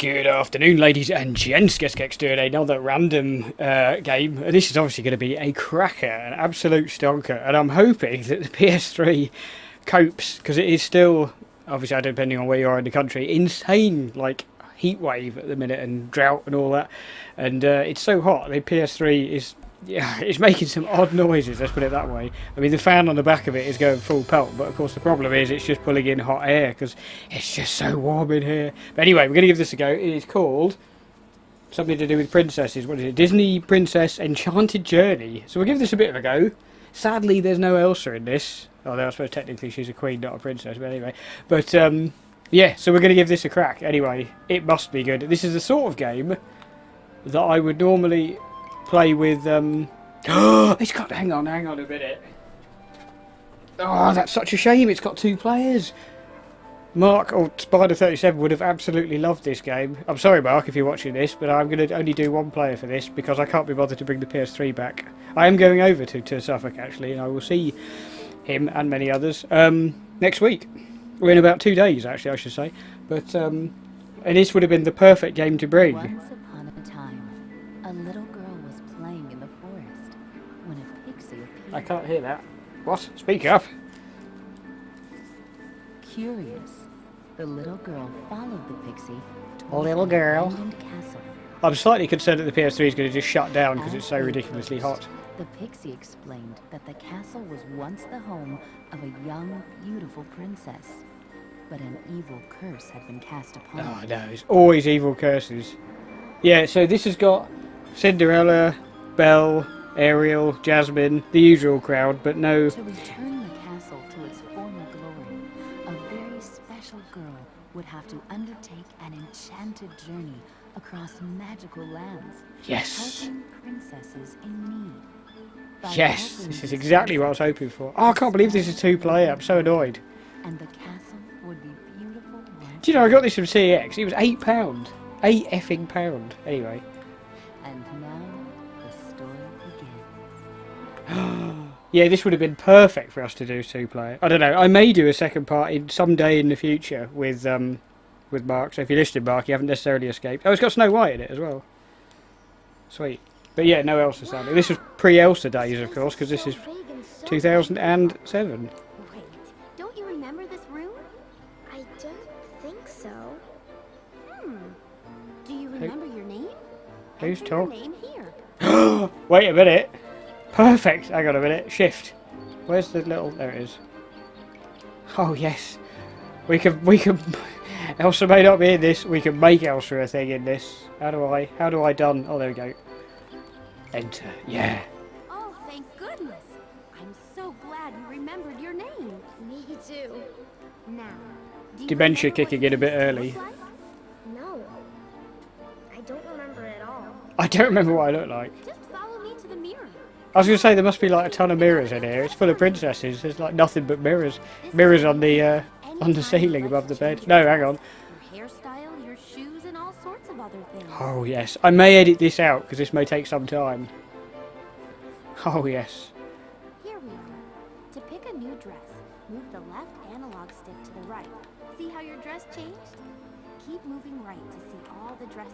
Good afternoon, ladies and gents. Guess doing another random game. This is obviously going to be a cracker, an absolute stonker, and I'm hoping that the PS3 copes, because it is still, obviously depending on where you are in the country, insane, like heat wave at the minute and drought and all that, and it's so hot. The PS3 is, yeah, it's making some odd noises, let's put it that way. I mean, the fan on the back of it is going full pelt, but of course the problem is it's just pulling in hot air because it's just so warm in here. But anyway, we're going to give this a go. It is called something to do with princesses. What is it? Disney Princess Enchanted Journey. So we'll give this a bit of a go. Sadly, there's no Elsa in this. Although I suppose technically she's a queen, not a princess, but anyway. But, yeah, so we're going to give this a crack. Anyway, it must be good. This is the sort of game that I would normally play with, it's got, hang on a minute. Oh, that's such a shame, it's got 2 players. Mark, or Spider37, would have absolutely loved this game. I'm sorry, Mark, if you're watching this, but I'm going to only do 1 player for this, because I can't be bothered to bring the PS3 back. I am going over to Suffolk, actually, and I will see him and many others, next week. Or in about 2 days, actually, I should say. But, and this would have been the perfect game to bring. Once upon a time, a little girl was playing in the forest when a pixie appeared. I can't hear that. What? Speak up. Curious, the little girl followed the pixie A little girl. an abandoned castle. I'm slightly concerned that the PS3 is going to just shut down because it's so ridiculously hot. The pixie explained that the castle was once the home of a young, beautiful princess, but an evil curse had been cast upon Oh it. no, it's always evil curses. Yeah, so this has got Cinderella, Belle, Ariel, Jasmine, the usual crowd, but no... To return the castle to its former glory, a very special girl would have to undertake an enchanted journey across magical lands, Yes. helping princesses in need. By Yes, helping this is these exactly what I was hoping for. Oh, I can't believe this is 2 player, I'm so annoyed. and the castle would be beautiful once Do you know, I got this from CEX, it was £8. £8 effing pound. Anyway. and now the story begins. Yeah, this would have been perfect for us to do 2 player. I don't know, I may do a second part in some day in the future with Mark. So if you're listening, Mark, you haven't necessarily escaped. Oh, it's got Snow White in it as well. Sweet. But yeah, no Elsa sadly. This was pre-Elsa days, of course, because this is 2007. Wait, don't you remember this room? I don't think so. Do you remember your name? Who's Enter your talking? name here. Wait a minute. Perfect. Hang on a minute. Shift. Where's the little... There it is. Oh, yes. We can... Elsa may not be in this. We can make Elsa a thing in this. How do I done? Oh, there we go. Enter. Yeah. Oh, thank goodness. I'm so glad you remembered your name. Me too. Now, do you Dementia remember what kicking in a you bit used to early. look like? No. I don't remember at all. I don't remember what I look like. Just follow me to the mirror. I was going to say there must be like a ton of mirrors in here. It's full of princesses. There's like nothing but mirrors. Mirrors on the ceiling above the bed. No, hang on. Your hairstyle, your shoes, and all sorts of other things. Oh yes, I may edit this out because this may take some time. Oh yes. Here we are. To pick a new dress, move the left analog stick to the right. See how your dress changed? Keep moving right to see all the dresses.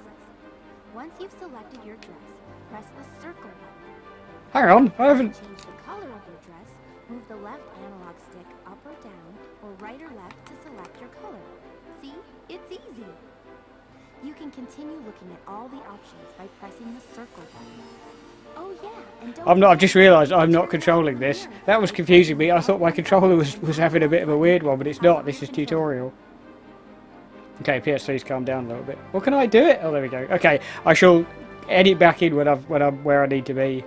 Once you've selected your dress, press the circle button. Hang on, I To haven't... change the color of your dress, move the left analog stick up or down, or right or left to select your color. See? It's easy. You can continue looking at all the options by pressing the circle button. Oh yeah, and don't I've just realised I'm not turn controlling around the this. mirror. That was confusing me. I thought my controller was having a bit of a weird one, but it's not. This is tutorial. Okay, PS3's calmed down a little bit. Well, can I do it? Oh, there we go. Okay, I shall edit back in when I'm where I need to be.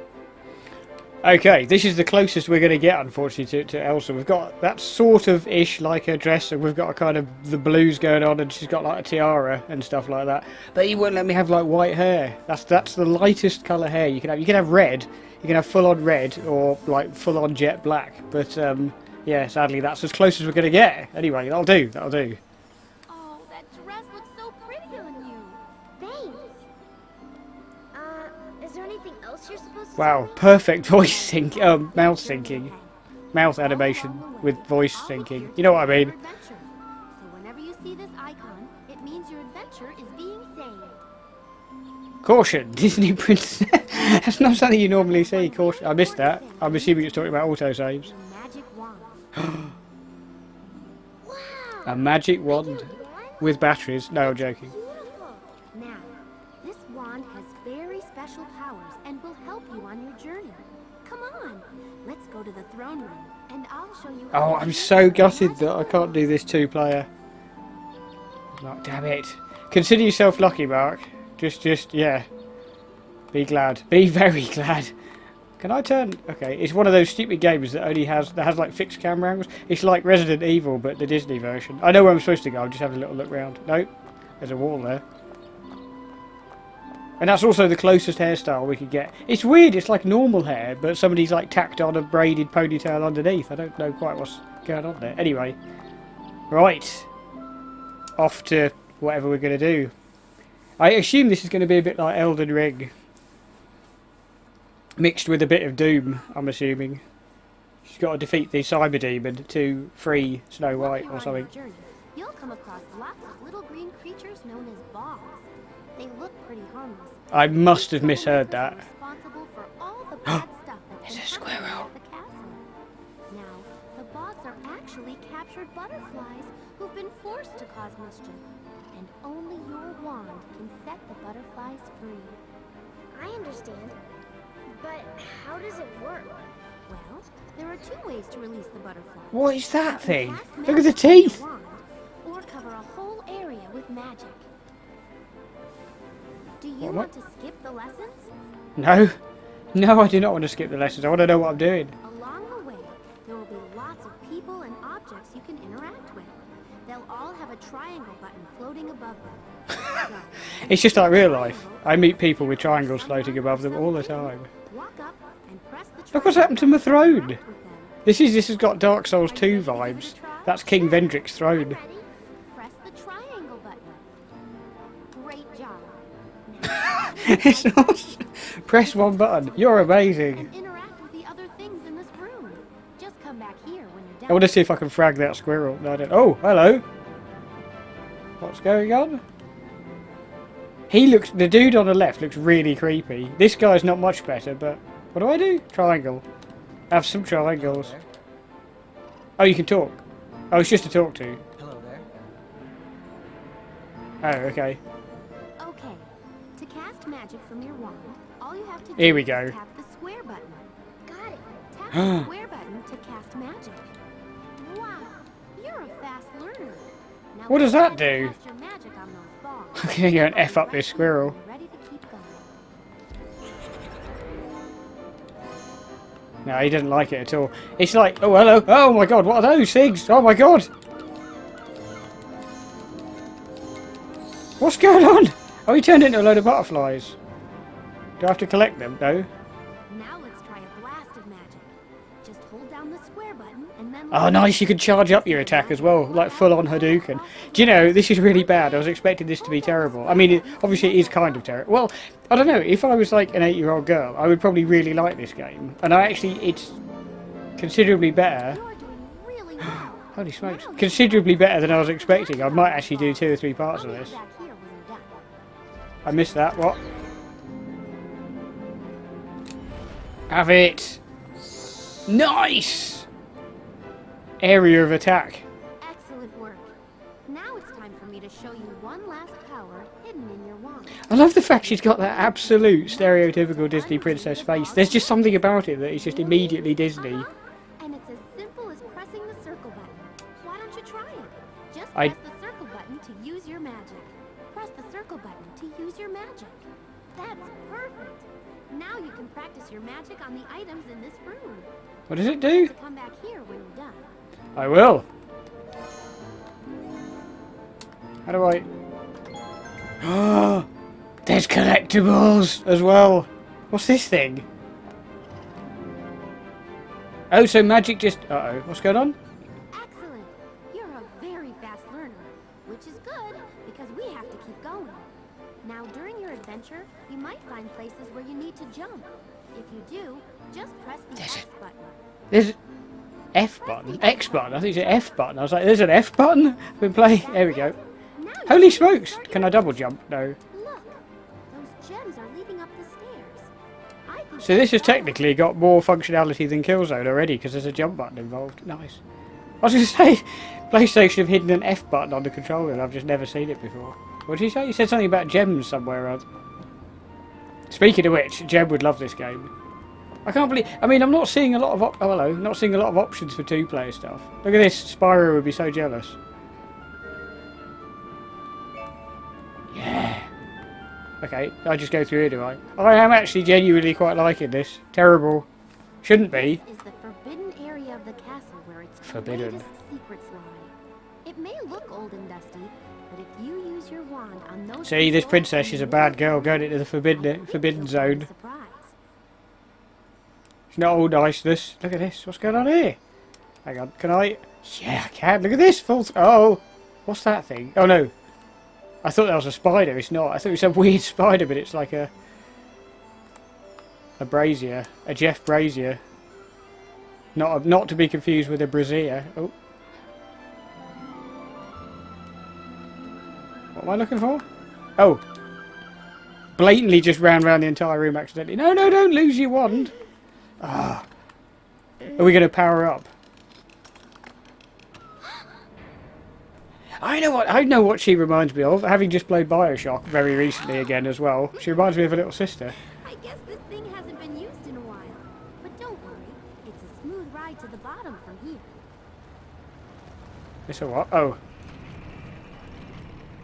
Okay, this is the closest we're going to get, unfortunately, to Elsa. We've got that sort of ish like her dress, and we've got a kind of the blues going on, and she's got like a tiara and stuff like that. But he won't let me have like white hair. That's the lightest colour hair you can have. You can have red, you can have full on red, or like full on jet black. But yeah, sadly, that's as close as we're going to get. Anyway, that'll do. That'll do. Oh, that dress looks so pretty on you. Thanks. Is there anything else you're supposed to Wow, perfect voice sync, mouth syncing, mouth animation with voice syncing. You know what I mean? Whenever you see this icon, it means your adventure is being saved. Caution, Disney princess. That's not something you normally see. Caution. I missed that. I'm assuming it's talking about autosaves. Your magic wand. Wow! A magic wand with batteries. No, I'm joking. Beautiful. Now, this wand has very special powers and will help you on your journey. Come on, let's go to the throne room, and I'll show you. Oh, I'm so gutted that I can't do this 2-player. Oh, damn it. Consider yourself lucky, Mark. Just, yeah. Be glad. Be very glad. Can I turn... Okay, it's one of those stupid games that only has... That has, like, fixed camera angles. It's like Resident Evil, but the Disney version. I know where I'm supposed to go. I'm just having a little look round. Nope. There's a wall there. And that's also the closest hairstyle we could get. It's weird. It's like normal hair, but somebody's, like, tacked on a braided ponytail underneath. I don't know quite what's going on there. Anyway. Right. Off to whatever we're going to do. I assume this is going to be a bit like Elden Ring. Mixed with a bit of Doom, I'm assuming. She's got to defeat the Cyber Demon to free Snow White or something. You'll come across lots of little green creatures known as bogs. They look pretty harmless. I must have misheard that. Responsible for all the bad stuff that's It's a been happening squirrel. at the castle. Now, the bogs are actually captured butterflies who've been forced to cause mischief. And only your wand can set the butterflies free. I understand. But how does it work? Well, there are 2 ways to release the butterfly. What is that thing? Cast Look at the magic with your teeth. wand, or cover a whole area with magic. Do you What? want to skip the lessons? No. No, I do not want to skip the lessons. I want to know what I'm doing. Along the way, there will be lots of people and objects you can interact with. They'll all have a triangle button floating above them. So, It's just like real life. I meet people with triangles floating above them all the time. walk up and press the Look what's triangle happened to my throne. to interact with them. This has got Dark Souls 2 vibes. That's King Vendrick's throne. Ready? Press the triangle button. Great job. Now, It's not. Press one button. You're amazing. and interact with the other things in this room. Just come back here when you're done. I want to see if I can frag that squirrel. No, I don't. Oh, hello. What's going on? The dude on the left looks really creepy. This guy's not much better, but what do I do? Triangle. Have some triangles. Oh, you can talk. Oh, it's just to talk to. Hello there. Oh, okay. Okay. To cast magic from your wand, all you have to do Here we is go. tap the square button. Got it. Tap the square button to cast magic. Wow, you're a fast learner. Now What does go that ahead and do? cast your magic on those balls. I'm gonna go and F up this squirrel. Ready to keep going. No, he doesn't like it at all. It's like, oh, hello. Oh my god, what are those things? Oh my god. What's going on? Oh, he turned into a load of butterflies. Do I have to collect them? No. Now let's try a blast of magic. Just hold down the square button and then... Oh, nice. You can charge up your attack as well, like full-on Hadouken. Do you know, this is really bad. I was expecting this to be terrible. I mean, obviously it is kind of terrible. Well, I don't know. If I was like an 8-year-old girl, I would probably really like this game. And it's considerably better. You're doing really well. Holy smokes. Now you Considerably better than I was expecting. I might actually do 2 or 3 parts of I'll be this. back here when you're done. I missed that. What? Have it. Nice! Area of attack. Excellent work. Now it's time for me to show you one last power hidden in your wand. I love the fact she's got that absolute stereotypical Disney princess face. There's just something about it that is just immediately Disney. And it's as simple as pressing the circle button. Why don't you try it? Just I- press the circle button to use your magic. Press the circle button to use your magic. That's perfect. Now you can practice your magic on the items in this room. What does it do? So come back here when you're done. I will. How do I... Oh, there's collectibles as well. What's this thing? Oh, so magic just... Uh-oh. What's going on? Excellent. You're a very fast learner, which is good because we have to keep going. Now, during your adventure, you might find places where you need to jump. If you do, just press the There's X button. There's... F button? X button? I think it's an F button. I was like, there's an F button? I've been playing. There we go. Holy smokes! Can I double jump? No. Look, those gems are leading up the stairs. I think So this has technically got more functionality than Killzone already because there's a jump button involved. Nice. I was going to say, PlayStation have hidden an F button on the controller and I've just never seen it before. What did he say? He said something about gems somewhere else. Speaking of which, Jem would love this game. I can't believe... I mean, I'm not seeing a lot of... not seeing a lot of options for two-player stuff. Look at this. Spyro would be so jealous. Yeah. Okay, I just go through here, do I? I am actually genuinely quite liking this. Terrible. Shouldn't be. this is the forbidden area of the castle where its Forbidden. greatest secrets lie. It may look old and dusty, but if you use your wand on those... See, this controls princess and is a you bad move, girl going into the I forbidden think you'll zone. be surprised. It's not all niceness. Look at this. What's going on here? Hang on. Can I? Yeah, I can. Look at this. Oh. What's that thing? Oh, no. I thought that was a spider. It's not. I thought it was a weird spider, but it's like a brazier. A Jeff Brazier. Not to be confused with a brazier. Oh. What am I looking for? Oh. Blatantly just ran around the entire room accidentally. No, don't lose your wand. Ah. Are we going to power up? I know what she reminds me of, having just played BioShock very recently again as well. She reminds me of a little sister. I guess this thing hasn't been used in a while. But don't worry, it's a smooth ride to the bottom from here. It's a what? Oh.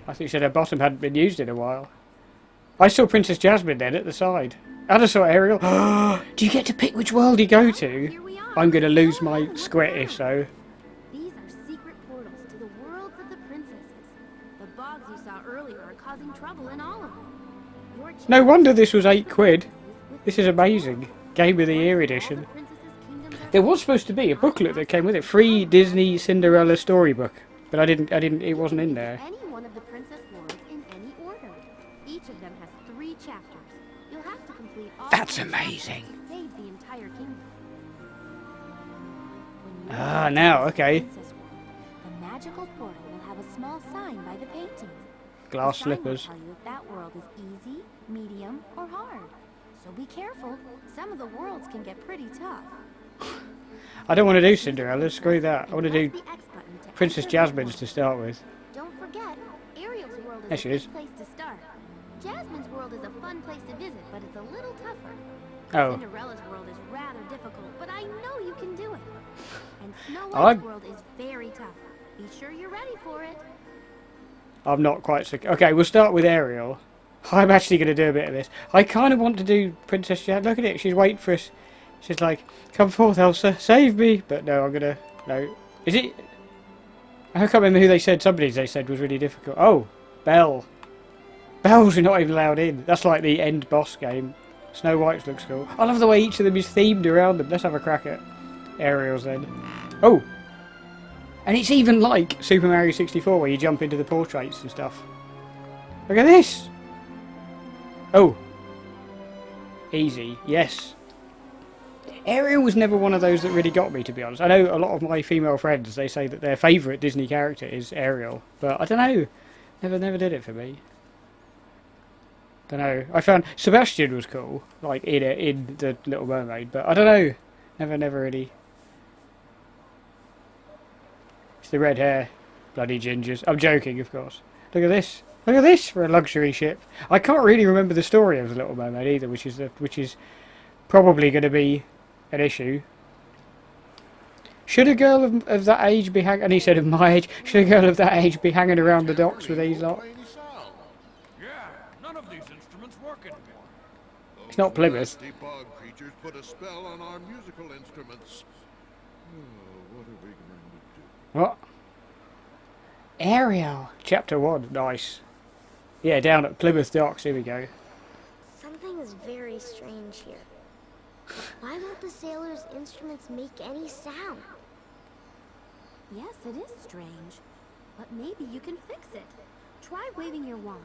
I think you said her bottom hadn't been used in a while. I saw Princess Jasmine then at the side. And I saw Ariel. Do you get to pick which world you go to? Here we are. I'm going to lose Go ahead my and look square around. if so. These are secret portals to the worlds of the princesses. The bogs you saw earlier are causing trouble in all of them. Your No chance wonder to this was £8. with This is amazing. Game of the Year all the edition. princesses' kingdoms are There was supposed to be a booklet that came with it. Free Disney Cinderella storybook. But I didn't, it wasn't in there. any one of the princess worlds in any order. Each of them has 3 chapters. You'll have to complete all That's 3 amazing. to save the entire kingdom. When you Ah, enter now, the okay. princess world, the magical portal will have a small sign by the painting. Glass The sign will slippers. tell you if that world is easy, medium, or hard. So be careful. Some of the worlds can get pretty tough. I don't want to do Cinderella. Screw that. I want to do Press the X button to Princess enter the Jasmine's world. to start with. Don't forget, Ariel's world is There a she good is. place to start. Jasmine's world is a fun place to visit, but it's a little tougher. Oh. Cinderella's world is rather difficult, but I know you can do it. And Snow I'm- White's world is very tough. Be sure you're ready for it. I'm not quite so... Okay, we'll start with Ariel. I'm actually going to do a bit of this. I kind of want to do Princess Jasmine. Look at it. She's waiting for us. She's like, come forth, Elsa. Save me. But no, I'm going to... No. Is it... I can't remember who they said. Somebody they said was really difficult. Oh, Belle. Belle's not even allowed in. That's like the end boss game. Snow White's looks cool. I love the way each of them is themed around them. Let's have a crack at Ariel's then. Oh. And it's even like Super Mario 64 where you jump into the portraits and stuff. Look at this. Oh. Easy. Yes. Ariel was never one of those that really got me, to be honest. I know a lot of my female friends, they say that their favourite Disney character is Ariel. But I don't know. Never did it for me. Don't know. I found Sebastian was cool, like in the Little Mermaid, but I don't know. Never really. It's the red hair, bloody gingers. I'm joking, of course. Look at this. Look at this for a luxury ship. I can't really remember the story of the Little Mermaid either, which is probably going to be an issue. Should a girl of that age be hanging? And he said of my age. Should a girl of that age be hanging around the docks with these lot? Yeah, none of these instruments work anymore. It's not Plymouth. Nasty bog creatures put a spell on our musical instruments. What are we going to do? What? Ariel, Chapter 1. Nice. Yeah, down at Plymouth Docks. Here we go. Something is very strange here. Why won't the sailors' instruments make any sound? Yes, it is strange. But maybe you can fix it. Try waving your wand.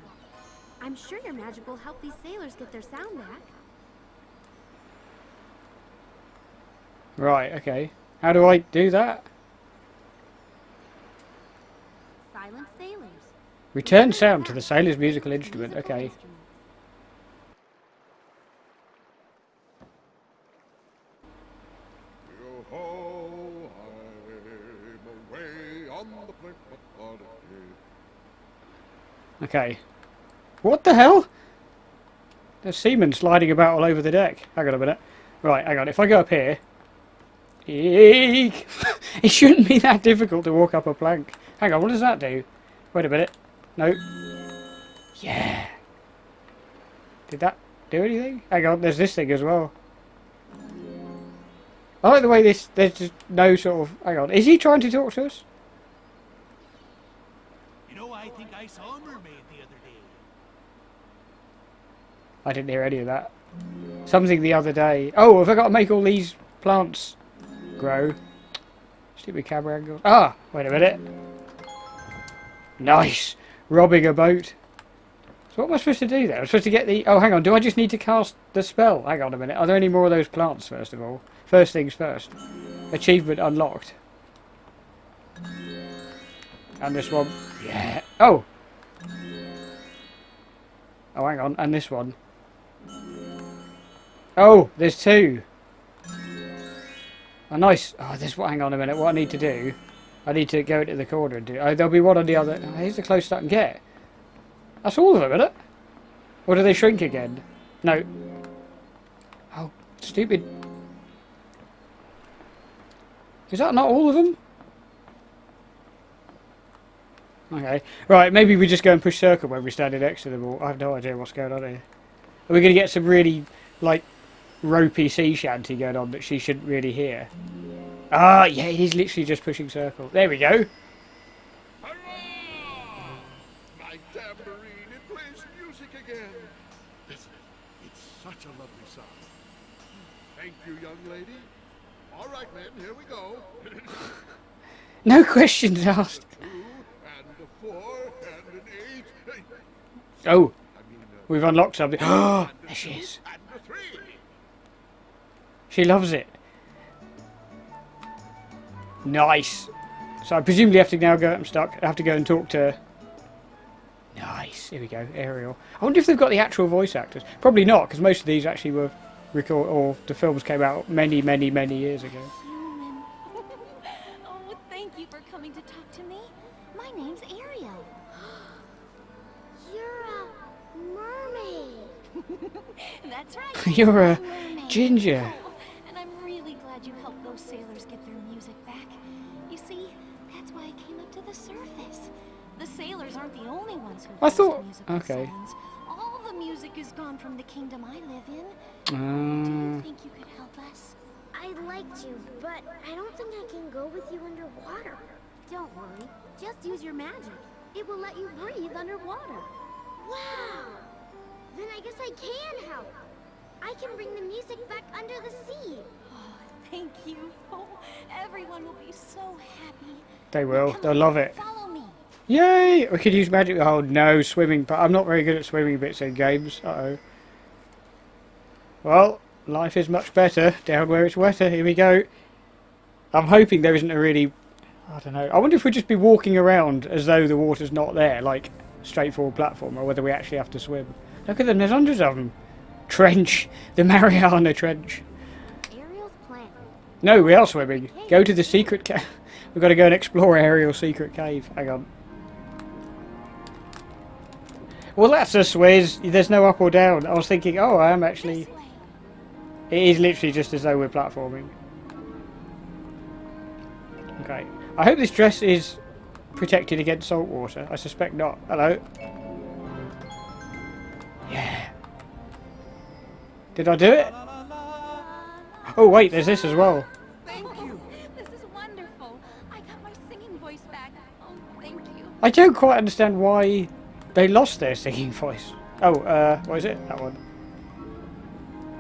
I'm sure your magic will help these sailors get their sound back. Right, okay. How do I do that? Silent sailors. Return sound to the sailor's musical instrument. Okay. Yo-ho, I'm away on the plank but Okay. What the hell? There's seamen sliding about all over the deck. Hang on a minute. Right, hang on. If I go up here... Eek! It shouldn't be that difficult to walk up a plank. Hang on, what does that do? Wait a minute. No. Yeah. Did that do anything? Hang on, there's this thing as well. I like the way this... There's just no sort of... Hang on. Is he trying to talk to us? You know, I think I saw a mermaid the other day. I didn't hear any of that. Something the other day. Oh, have I got to make all these plants grow? Stupid camera angles. Ah, wait a minute. Nice. Robbing a boat. So what am I supposed to do there? I'm supposed to get the... Oh, hang on. Do I just need to cast the spell? Hang on a minute. Are there any more of those plants, first of all? First things first. Achievement unlocked. And this one. Yeah. Oh. Oh, hang on. And this one. Oh, there's two. Oh, nice. Oh, this one. Hang on a minute. What I need to do... I need to go into the corner and do... Oh, there'll be one on the other... Oh, here's the closest I can get. That's all of them, isn't it? Or do they shrink again? No. Oh, stupid. Is that not all of them? Okay. Right, maybe we just go and push circle when we're standing next to them all. I have no idea what's going on here. Are we going to get some really, like, ropey sea shanty going on that she shouldn't really hear? Ah, yeah, he's literally just pushing circle. There we go. hurrah! My tambourine, it plays music again. Listen, it's such a lovely sound. Thank you, young lady. All right, men, here we go. No questions asked. A 2 and a 4 and an 8. Oh, I mean, we've unlocked something. Oh, and a there she 2 is. and a 3. She loves it. Nice. So I presumably have to now go... I'm stuck. I have to go and talk to... Nice. Here we go. Ariel. I wonder if they've got the actual voice actors. Probably not, because most of these actually were record or the films came out many, many, many years ago. Human. Oh, thank you for coming to talk to me. My name's Ariel. You're a mermaid. That's right. You're a I'm mermaid. ginger. Oh, and I'm really glad you helped those sailors get their music back. You see, that's why I came up to the surface. The sailors aren't the only ones who I face thought- musical okay. signs. All the music is gone from the kingdom I live in. Do you think you could help us? I'd like to, but I don't think I can go with you underwater. Don't worry. Just use your magic. It will let you breathe underwater. Wow! Then I guess I can help. I can bring the music back under the sea. Oh, thank you. Oh, everyone will be so happy. They will. Come They'll on, love it. Follow me. Yay! We could use magic. Oh no, swimming. But I'm not very good at swimming bits in games. Uh-oh. Well, life is much better down where it's wetter. Here we go. I'm hoping there isn't a really... I don't know. I wonder if we'd just be walking around as though the water's not there, like straightforward platform, or whether we actually have to swim. Look at them, there's hundreds of them. Trench. The Mariana Trench. Ariel's plan. No, we are swimming. Go to the secret cave. We've got to go and explore Ariel's secret cave. Hang on. Well, that's a swizz. There's no up or down. I was thinking, oh, I am actually... This way. It is literally just as though we're platforming. Okay. I hope this dress is protected against salt water. I suspect not. Hello? Yeah. Did I do it? Oh, wait, there's this as well. Thank you. This is wonderful. I got my singing voice back. Oh, thank you. I don't quite understand why they lost their singing voice. Oh, what is it? That one.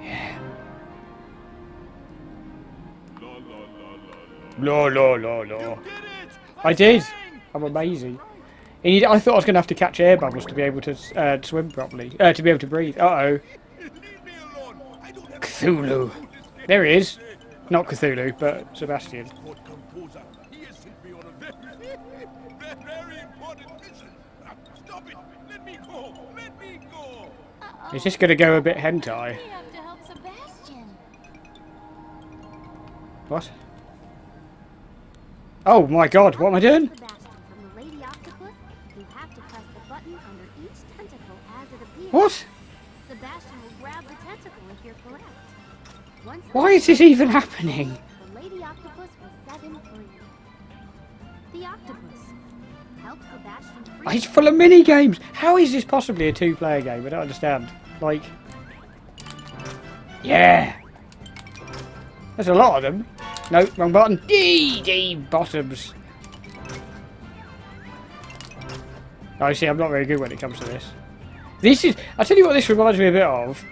Yeah. La la la la. Did it! I did. I'm amazing. I thought I was going to have to catch air bubbles to be able to swim properly. To be able to breathe. Uh-oh. Leave me alone. I don't have Cthulhu. There he is. Not Cthulhu, but Sebastian. Court composer. He has sent me on a very important mission. Stop it! Let me go! Let me go! Is this going to go a bit hentai? We have to help Sebastian. What? Oh my god, what am I doing? Sebastian from the Lady Octopus, you have to press the button under each tentacle as it appears. What? Sebastian will grab the tentacle if you're correct. Once Why is this even happening? the Lady Octopus will set him free. The octopus helps Sebastian free. Oh, it's full of mini games. How is this possibly a two-player game? I don't understand. Like, yeah, there's a lot of them. No, wrong button. D bottoms. Oh, see, I'm not very good when it comes to this. This is, I tell you what, this reminds me a bit of,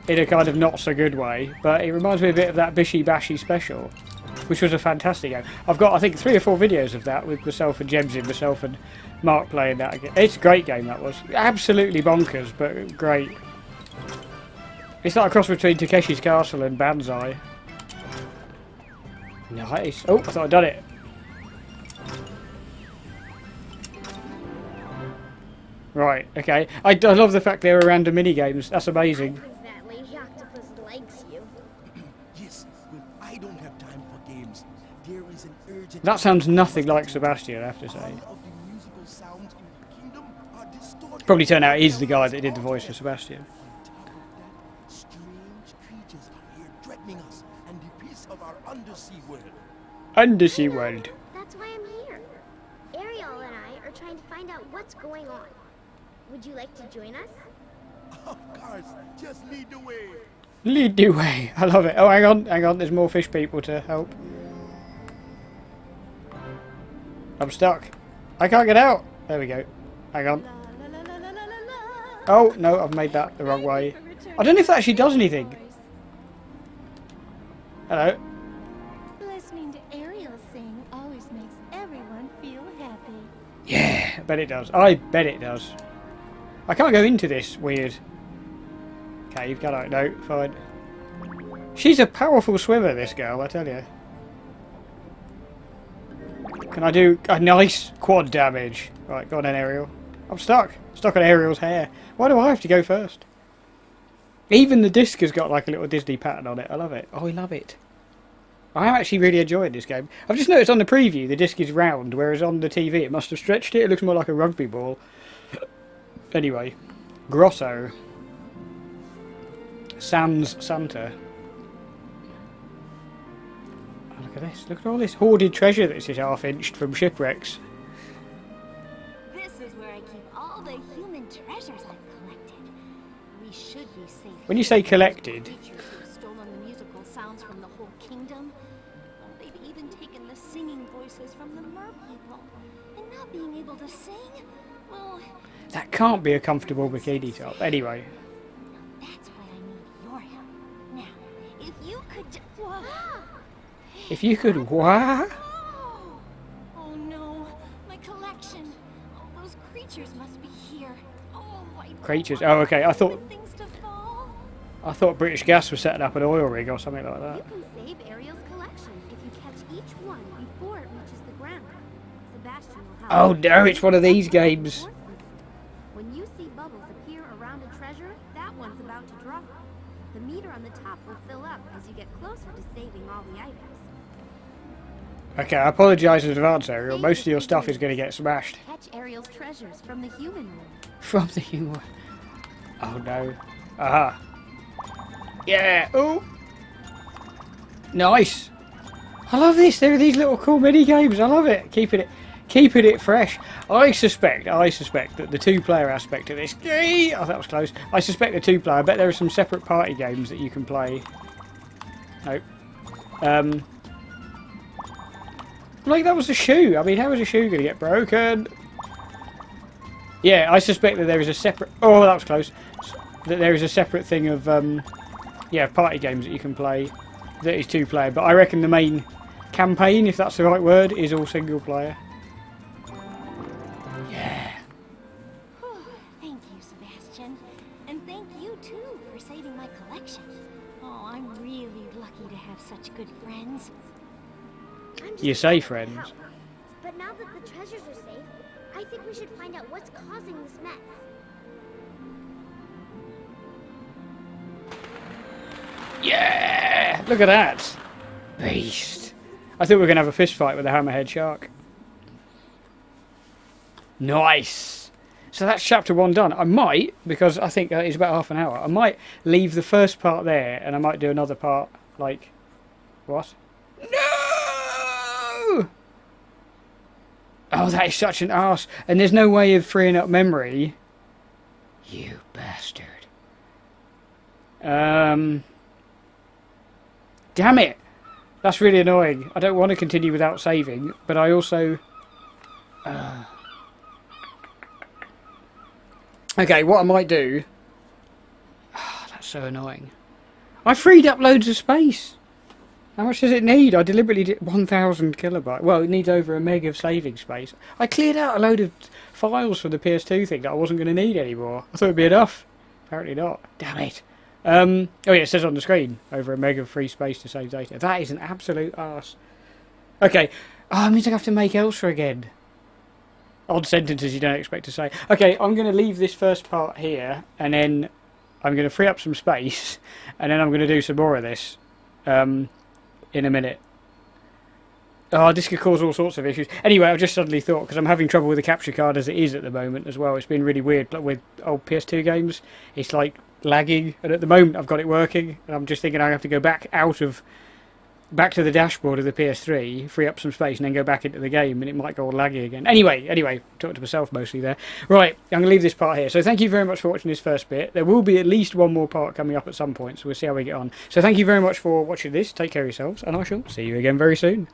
in a kind of not so good way, but it reminds me a bit of that Bishy Bashy special, which was a fantastic game. I've got, I think, 3 or 4 videos of that with myself and James in, myself and Mark playing that again. It's a great game, that was. Absolutely bonkers, but great. It's like a cross between Takeshi's Castle and Banzai. Nice. Oh, I thought I'd done it. Right, okay. I love the fact there are random mini games. That's amazing. I think that Lady Octopus likes you. Yes, when I don't have time for games, there is an urgent... That sounds nothing like Sebastian, I have to say. All of the musical sounds in the kingdom are distorted. Probably turned out he's the guy that did the voice for Sebastian. On top of that, strange creatures are here threatening us and the peace of our undersea world. Undersea World. That's why I'm here. Ariel and I are trying to find out what's going on. Would you like to join us? Of course, just lead the way. Lead the way. I love it. Oh, hang on. There's more fish people to help. I'm stuck. I can't get out. There we go. Hang on. Oh, no, I've made that the wrong way. I don't know if that actually does anything. Hello. Listening to Ariel sing always makes everyone feel happy. Yeah, I bet it does. I bet it does. I can't go into this weird cave, can I? No, fine. She's a powerful swimmer, this girl, I tell you. Can I do a nice quad damage? Right, go on then, Ariel. I'm stuck. Stuck on Ariel's hair. Why do I have to go first? Even the disc has got like a little Disney pattern on it. I love it. Oh, I love it. I am actually really enjoying this game. I've just noticed on the preview the disc is round, whereas on the TV it must have stretched it. It looks more like a rugby ball. Anyway, Grosso. Sans Santa. Oh, look at this. Look at all this hoarded treasure that's just half-inched from shipwrecks. This is where I keep all the human treasures I've collected. We should be safe. When you say collected, Creatures who've stolen the musical sounds from the whole kingdom. They've even taken the singing voices from the mer people. And not being able to sing, well, that can't be a comfortable bikini top. Anyway. that's why I need your help. Now, if you could... Whoa. If you could... What? Oh! Oh no, my collection. Oh, those creatures must be here. Oh, I don't Creatures? want Oh, okay. I thought things to fall. British Gas was setting up an oil rig or something like that. You can save Ariel's collection if you catch each one before it reaches the ground. Sebastian will help. Oh no, it's one of these games. When you see bubbles appear around a treasure, that one's about to drop. The meter on the top will fill up as you get closer to saving all the items. Okay, I apologise in advance, Ariel. Most of your stuff is going to get smashed. Catch Ariel's treasures from the human world. From the human... Oh no. Aha. Yeah. Oh. Nice. I love this. There are these little cool mini games. I love it. Keeping it fresh. I suspect that the two-player aspect of this... Oh, that was close. I suspect the two-player... I bet there are some separate party games that you can play. Nope. Like, that was a shoe. I mean, how is a shoe going to get broken? Yeah, I suspect that there is a separate... Oh, that was close. That there is a separate thing of, yeah, party games that you can play that is two-player. But I reckon the main campaign, if that's the right word, is all single-player. Yeah. Thank you, Sebastian. And thank you, too, for saving my collection. Oh, I'm really lucky to have such good friends. I'm just You say trying to friends. help. But now that the treasures are safe, I think we should find out what's causing this mess. Yeah! Look at that! Beast. I think we're going to have a fist fight with a hammerhead shark. Nice! So that's chapter 1 done. I might, because I think it's about half an hour, I might leave the first part there and I might do another part, like... What? No! Oh, that is such an arse. And there's no way of freeing up memory. You bastard. Damn it! That's really annoying. I don't want to continue without saving, but I also... Okay, what I might do... Oh, that's so annoying. I freed up loads of space. How much does it need? I deliberately did 1,000 kilobytes. Well, it needs over a meg of saving space. I cleared out a load of files from the PS2 thing that I wasn't going to need anymore. I thought it'd be enough. Apparently not. Damn it. Oh yeah, it says on the screen, over a meg of free space to save data. That is an absolute arse. Okay. Oh, it means I have to make Elsa again. Odd sentences you don't expect to say. Okay, I'm going to leave this first part here, and then I'm going to free up some space, and then I'm going to do some more of this in a minute. Oh, this could cause all sorts of issues. Anyway, I've just suddenly thought, because I'm having trouble with the capture card as it is at the moment as well. It's been really weird with old PS2 games. It's like lagging, and at the moment I've got it working, and I'm just thinking I have to go back to the dashboard of the PS3, free up some space, and then go back into the game, and it might go all laggy again. Anyway, talking to myself mostly there. Right, I'm going to leave this part here. So thank you very much for watching this first bit. There will be at least one more part coming up at some point, so we'll see how we get on. So thank you very much for watching this. Take care of yourselves, and I shall see you again very soon.